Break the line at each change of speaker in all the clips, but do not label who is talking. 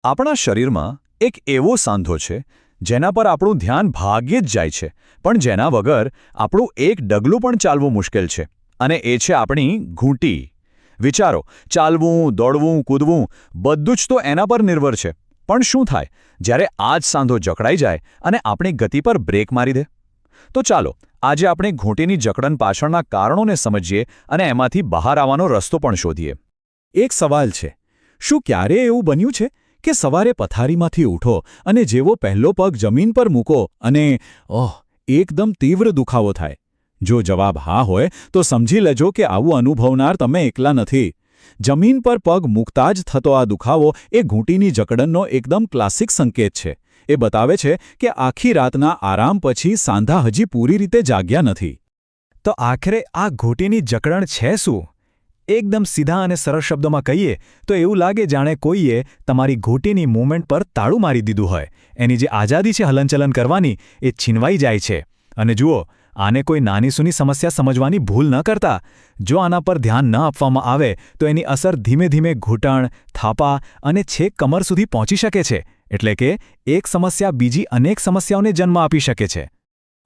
આપણા શરીરમાં એક એવો સાંધો છે જેના પર આપણું ધ્યાન ભાગ્યે જ જાય છે, પણ જેના વગર આપણું એક ડગલું પણ ચાલવું મુશ્કેલ છે, અને એ છે આપણી ઘૂંટી. વિચારો, ચાલવું, દોડવું, કૂદવું બધું જ તો એના પર નિર્ભર છે. પણ શું થાય જ્યારે આ જ સાંધો જકડાઈ જાય અને આપણી ગતિ પર બ્રેક મારી દે? તો ચાલો આજે આપણે ઘૂંટીની જકડન પાછળના કારણોને સમજીએ અને એમાંથી બહાર આવવાનો રસ્તો પણ શોધીએ.
એક સવાલ છે, શું ક્યારેય એવું બન્યું છે કે સવારે પથારીમાંથી ઉઠો અને જેવો પહેલો પગ જમીન પર મૂકો અને ઓહ, એકદમ તીવ્ર દુખાવો થાય? જો જવાબ હા હોય તો સમજી લેજો કે આવું અનુભવનાર તમે એકલા નથી. જમીન પર પગ મૂકતા જ થતો આ દુખાવો એ ઘૂંટીની જકડનનો એકદમ ક્લાસિક સંકેત છે. એ બતાવે છે કે આખી રાતના આરામ પછી સાંધા હજી પૂરી રીતે જાગ્યા નથી.
તો આખરે આ ઘૂંટીની જકડણ છે શું? એકદમ સીધા અને સરળ શબ્દોમાં કહીએ તો એવું લાગે જાણે કોઈએ તમારી ઘૂંટીની મૂવમેન્ટ પર તાળું મારી દીધું હોય. એની જે આઝાદી છે હલનચલન કરવાની, એ છીનવાઈ જાય છે. અને જુઓ, આને કોઈ નાની સૂની સમસ્યા સમજવાની ભૂલ ન કરતા. જો આના પર ધ્યાન ન આપવામાં આવે તો એની અસર ધીમે ધીમે ઘૂંટણ, થાપા અને છેક કમર સુધી પહોંચી શકે છે. એટલે કે એક સમસ્યા બીજી અનેક સમસ્યાઓને જન્મ આપી શકે છે.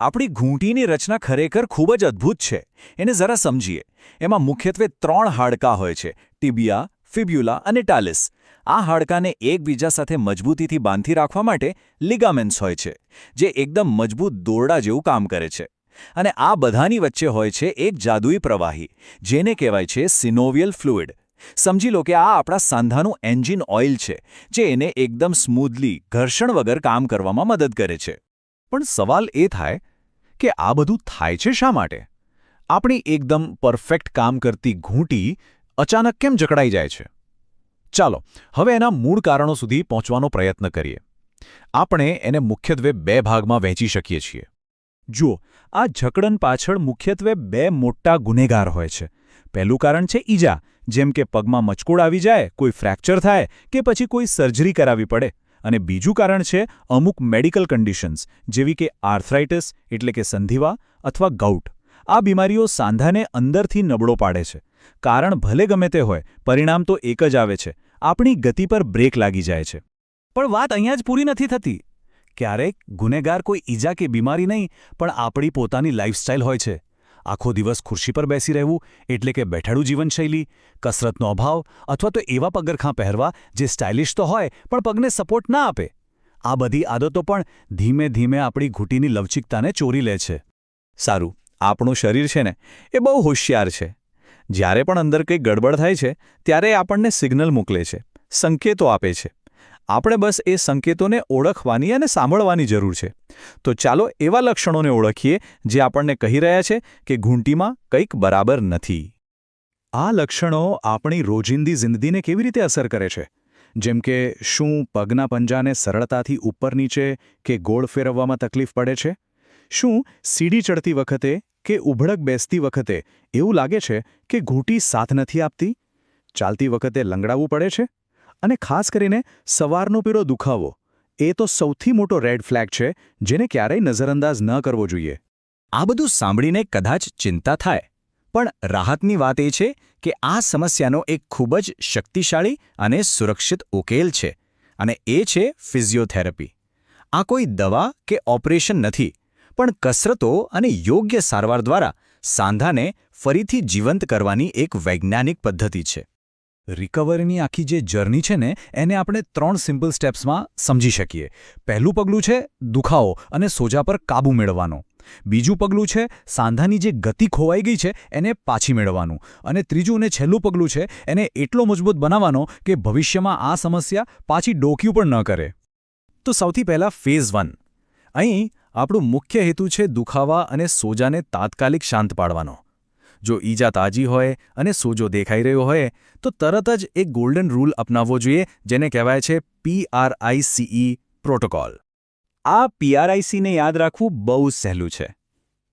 આપણી ઘૂંટીની રચના ખરેખર ખૂબ જ અદ્ભુત છે. એને જરા સમજીએ. એમાં મુખ્યત્વે 3 હાડકાં હોય છે: ટિબિયા, ફિબ્યુલા અને ટાલિસ. આ હાડકાને એકબીજા સાથે મજબૂતીથી બાંધી રાખવા માટે લિગામેન્ટ્સ હોય છે, જે એકદમ મજબૂત દોરડા જેવું કામ કરે છે. અને આ બધાની વચ્ચે હોય છે એક જાદુઈ પ્રવાહી, જેને કહેવાય છે સિનોવિયલ ફ્લુઇડ. સમજી લો કે આ આપણા સાંધાનું એન્જિન ઓઇલ છે, જે એને એકદમ સ્મૂધલી, ઘર્ષણ વગર કામ કરવામાં મદદ કરે છે.
પણ સવાલ એ થાય કે આ બધું થાય છે શા માટે? આપણી એકદમ પરફેક્ટ કામ કરતી ઘૂંટી અચાનક કેમ જકડાઈ જાય છે? ચાલો હવે એના મૂળ કારણો સુધી પહોંચવાનો પ્રયત્ન કરીએ. આપણે એને મુખ્યત્વે 2 ભાગમાં વહેંચી શકીએ છીએ.
જુઓ, આ જકડન પાછળ મુખ્યત્વે 2 મોટા ગુનેગાર હોય છે. પહેલું કારણ છે ઈજા, જેમ કે પગમાં મચકોડ આવી જાય, કોઈ ફ્રેક્ચર થાય કે પછી કોઈ સર્જરી કરાવવી પડે. અને બીજું કારણ છે અમુક મેડિકલ કન્ડિશન્સ, જેવી કે આર્થરાઇટિસ એટલે કે સંધિવા અથવા ગાઉટ. આ બીમારીઓ સાંધાને અંદરથી નબળો પાડે છે. કારણ ભલે ગમે તે હોય, પરિણામ તો એક જ આવે છે: આપણી ગતિ પર બ્રેક લાગી જાય છે.
પણ વાત અહીંયા જ પૂરી નથી થતી. ક્યારેક ગુનેગાર કોઈ ઈજા કે બીમારી નહીં, પણ આપણી પોતાની લાઇફસ્ટાઇલ હોય છે. આખો દિવસ ખુરશી પર બેસી રહેવું એટલે કે બેઠાડું જીવનશૈલી, કસરતનો અભાવ, અથવા તો એવા પગરખાં પહેરવા જે સ્ટાઇલિશ તો હોય પણ પગને સપોર્ટ ના આપે. આ બધી આદતો પણ ધીમે ધીમે આપણી ઘૂંટીની લવચિકતાને ચોરી લે છે.
સારું, આપણું શરીર છે ને, એ બહુ હોશિયાર છે. જ્યારે પણ અંદર કંઈ ગડબડ થાય છે ત્યારે એ આપણને સિગ્નલ મોકલે છે, સંકેતો આપે છે. આપણે બસ એ સંકેતોને ઓળખવાની અને સાંભળવાની જરૂર છે. તો ચાલો એવા લક્ષણોને ઓળખીએ જે આપણને કહી રહ્યા છે કે ઘૂંટીમાં કંઈક બરાબર નથી.
આ લક્ષણો આપણી રોજિંદી જિંદગીને કેવી રીતે અસર કરે છે? જેમ કે શું પગના પંજાને સરળતાથી ઉપર નીચે કે ગોળ ફેરવવામાં તકલીફ પડે છે? શું સીડી ચડતી વખતે કે ઉભળક બેસતી વખતે એવું લાગે છે કે ઘૂંટી સાથ નથી આપતી? ચાલતી વખતે લંગડાવવું પડે છે? અને ખાસ કરીને સવારનો પીળો દુખાવો, એ તો સૌથી મોટો રેડ ફ્લેગ છે, જેને ક્યારેય નજરઅંદાજ ન કરવો જોઈએ.
આ બધું સાંભળીને કદાચ ચિંતા થાય, પણ રાહતની વાત એ છે કે આ સમસ્યાનો એક ખૂબ જ શક્તિશાળી અને સુરક્ષિત ઉકેલ છે, અને એ છે ફિઝિયોથેરાપી. આ કોઈ દવા કે ઓપરેશન નથી, પણ કસરતો અને યોગ્ય સારવાર દ્વારા સાંધાને ફરીથી જીવંત કરવાની એક વૈજ્ઞાનિક પદ્ધતિ છે.
રિકવરીની આખી જે જર્ની છે ને, એને આપણે 3 સિમ્પલ સ્ટેપ્સમાં સમજી શકીએ. પહેલું પગલું છે દુખાવો અને સોજા પર કાબૂ મેળવવાનો. બીજું પગલું છે સાંધાની જે ગતિ ખોવાઈ ગઈ છે એને પાછી મેળવવાનું. અને ત્રીજું અને છેલ્લું પગલું છે એને એટલો મજબૂત બનાવવાનો કે ભવિષ્યમાં આ સમસ્યા પાછી ડોક્યું પણ ન કરે.
તો સૌથી પહેલાં ફેઝ 1. અહીં આપણું મુખ્ય હેતુ છે દુખાવા અને સોજાને તાત્કાલિક શાંત પાડવાનો. જો ઈજા તાજી હોય અને સોજો દેખાઈ રહ્યો હોય તો તરત જ એક ગોલ્ડન રૂલ અપનાવવો જોઈએ, જેને કહેવાય છે PRICE પ્રોટોકોલ.
આ PRICને યાદ રાખવું બહુ સહેલું છે.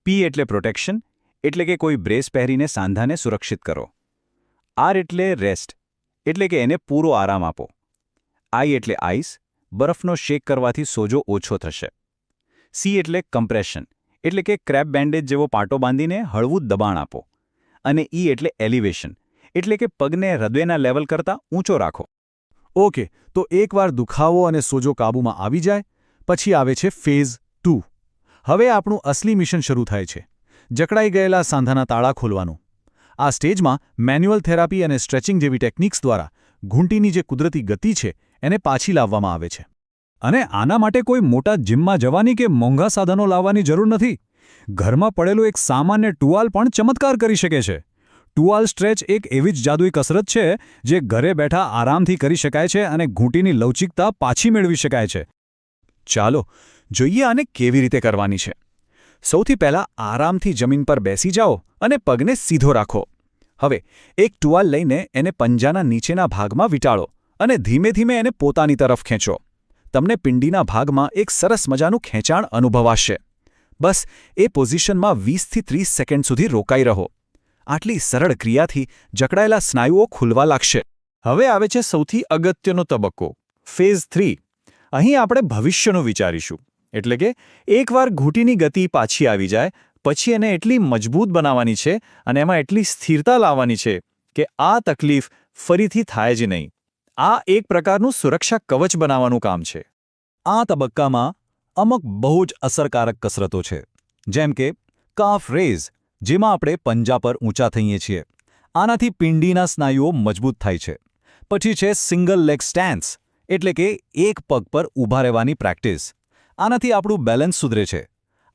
P એટલે પ્રોટેક્શન, એટલે કે કોઈ બ્રેસ પહેરીને સાંધાને સુરક્ષિત કરો. R એટલે રેસ્ટ, એટલે કે એને પૂરો આરામ આપો. I એટલે આઈસ, બરફનો શેક કરવાથી સોજો ઓછો થશે. C એટલે કમ્પ્રેશન, એટલે કે ક્રેપ બેન્ડેજ જેવો પાટો બાંધીને હળવું દબાણ આપો. અને E એટલે એલિવેશન, એટલે કે પગને હૃદયના લેવલ કરતાં ઊંચો રાખો.
ઓકે, તો એકવાર દુખાવો અને સોજો કાબૂમાં આવી જાય પછી આવે છે ફેઝ 2. હવે આપણું અસલી મિશન શરૂ થાય છે, જકડાઈ ગયેલા સાંધાના તાળા ખોલવાનું. આ સ્ટેજમાં મેન્યુઅલ થેરાપી અને સ્ટ્રેચિંગ જેવી ટેકનિક્સ દ્વારા ઘૂંટીની જે કુદરતી ગતિ છે એને પાછી લાવવામાં આવે છે.
અને આના માટે કોઈ મોટા જિમમાં જવાની કે મોંઘા સાધનો લાવવાની જરૂર નથી. ઘરમાં પડેલું એક સામાન્ય ટુવાલ પણ ચમત્કાર કરી શકે છે. ટુવાલ સ્ટ્રેચ એક એવી જ જાદુઈ કસરત છે જે ઘરે બેઠા આરામથી કરી શકાય છે અને ઘૂંટીની લવચિકતા પાછી મેળવી શકાય છે.
ચાલો જોઈએ આને કેવી રીતે કરવાની છે. સૌથી પહેલાં આરામથી જમીન પર બેસી જાઓ અને પગને સીધો રાખો. હવે એક ટુવાલ લઈને એને પંજાના નીચેના ભાગમાં વીંટાળો અને ધીમે ધીમે એને પોતાની તરફ ખેંચો. તમને પિંડીના ભાગમાં એક સરસ મજાનું ખેંચાણ અનુભવાશે. બસ એ પોઝિશનમાં 20થી 30 સેકન્ડ સુધી રોકાઈ રહો. આટલી સરળ ક્રિયાથી જકડાયેલા સ્નાયુઓ ખુલવા લાગશે. હવે આવે છે સૌથી અગત્યનો તબક્કો, ફેઝ 3. અહીં આપણે ભવિષ્યનું વિચારીશું. એટલે કે એકવાર ઘૂંટીની ગતિ પાછી આવી જાય પછી એને એટલી મજબૂત બનાવવાની છે અને એમાં એટલી સ્થિરતા લાવવાની છે કે આ તકલીફ ફરીથી થાય જ નહીં. આ એક પ્રકારનું સુરક્ષા કવચ બનાવવાનું કામ છે.
આ તબક્કામાં અમુક બહુ જ અસરકારક કસરતો છે, જેમ કે કાફ રેઝ, જેમાં આપણે પંજા પર ઊંચા થઈએ છીએ. આનાથી પિંડીના સ્નાયુઓ મજબૂત થાય છે. પછી છે સિંગલ લેગ સ્ટેન્સ, એટલે કે એક પગ પર ઊભા રહેવાની પ્રેક્ટિસ. આનાથી આપણું બેલેન્સ સુધરે છે.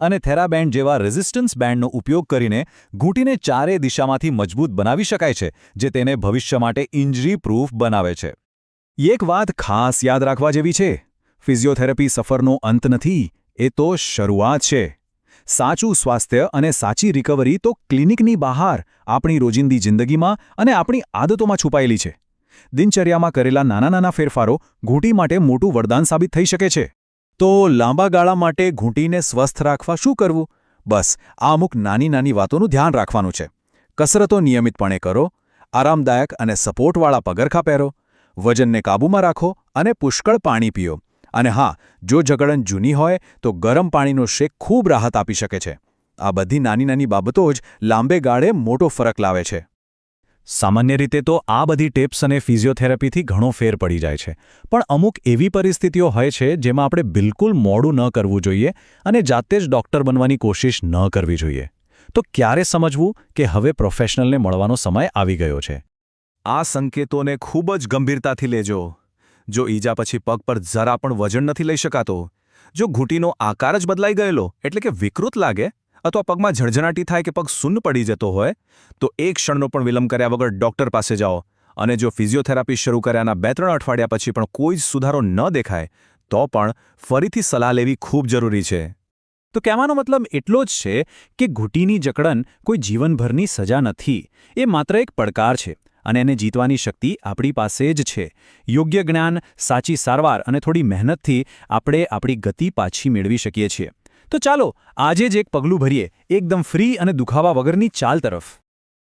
અને થેરાબેન્ડ જેવા રેઝિસ્ટન્સ બેન્ડનો ઉપયોગ કરીને ઘૂંટીને ચારે દિશામાંથી મજબૂત બનાવી શકાય છે, જે તેને ભવિષ્ય માટે ઇન્જરી પ્રૂફ બનાવે છે.
એક વાત ખાસ યાદ રાખવા જેવી છે, ફિઝિયોથેરાપી સફરનો અંત નથી, એ તો શરૂઆત છે. સાચું સ્વાસ્થ્ય અને સાચી રિકવરી તો ક્લિનિકની બહાર આપણી રોજિંદી જિંદગીમાં અને આપણી આદતોમાં છુપાયેલી છે. દિનચર્યામાં કરેલા નાના નાના ફેરફારો ઘૂંટી માટે મોટું વરદાન સાબિત થઈ શકે છે. તો લાંબા ગાળા માટે ઘૂંટીને સ્વસ્થ રાખવા શું કરવું? બસ આ અમુક નાની નાની વાતોનું ધ્યાન રાખવાનું છે. કસરતો નિયમિતપણે કરો, આરામદાયક અને સપોર્ટવાળા પગરખાં પહેરો, વજનને કાબૂમાં રાખો અને પુષ્કળ પાણી પીઓ. અને હા, જો જકડન જૂની હોય તો ગરમ પાણીનો શેક ખૂબ રાહત આપી શકે છે. આ બધી નાની નાની બાબતો જ લાંબે ગાળે મોટો ફરક લાવે છે.
સામાન્ય રીતે તો આ બધી ટિપ્સ અને ફિઝિયોથેરાપીથી ઘણો ફેર પડી જાય છે, પણ અમુક એવી પરિસ્થિતિઓ હોય છે જેમાં આપણે બિલકુલ મોડું ન કરવું જોઈએ અને જાતે જ ડૉક્ટર બનવાની કોશિશ ન કરવી જોઈએ. તો ક્યારે સમજવું કે હવે પ્રોફેશનલને મળવાનો સમય આવી ગયો છે?
આ સંકેતોને ખૂબ જ ગંભીરતાથી લેજો. જો ઈજા પછી પગ પર જરા પણ વજન નથી લઈ શકાતો, જો ઘૂંટીનો આકાર જ બદલાઈ ગયેલો એટલે કે વિકૃત લાગે, અથવા પગમાં ઝણઝણાટી થાય કે પગ શૂન્ય પડી જતો હોય, તો એક ક્ષણનો પણ વિલંબ કર્યા વગર ડૉક્ટર પાસે જાઓ. અને જો ફિઝિયોથેરાપી શરૂ કર્યાના 2-3 અઠવાડિયા પછી પણ કોઈ જ સુધારો ન દેખાય, તો પણ ફરીથી સલાહ લેવી ખૂબ જરૂરી છે.
તો કહેવાનો મતલબ એટલો જ છે કે ઘૂંટીની જકડન કોઈ જીવનભરની સજા નથી. એ માત્ર એક પડકાર છે અને એને જીતવાની શક્તિ આપણી પાસે જ છે. યોગ્ય જ્ઞાન, સાચી સારવાર અને થોડી મહેનતથી આપણે આપણી ગતિ પાછી મેળવી શકીએ છીએ. તો ચાલો આજે જ એક પગલું ભરીએ એકદમ ફ્રી અને દુખાવા વગરની ચાલ તરફ.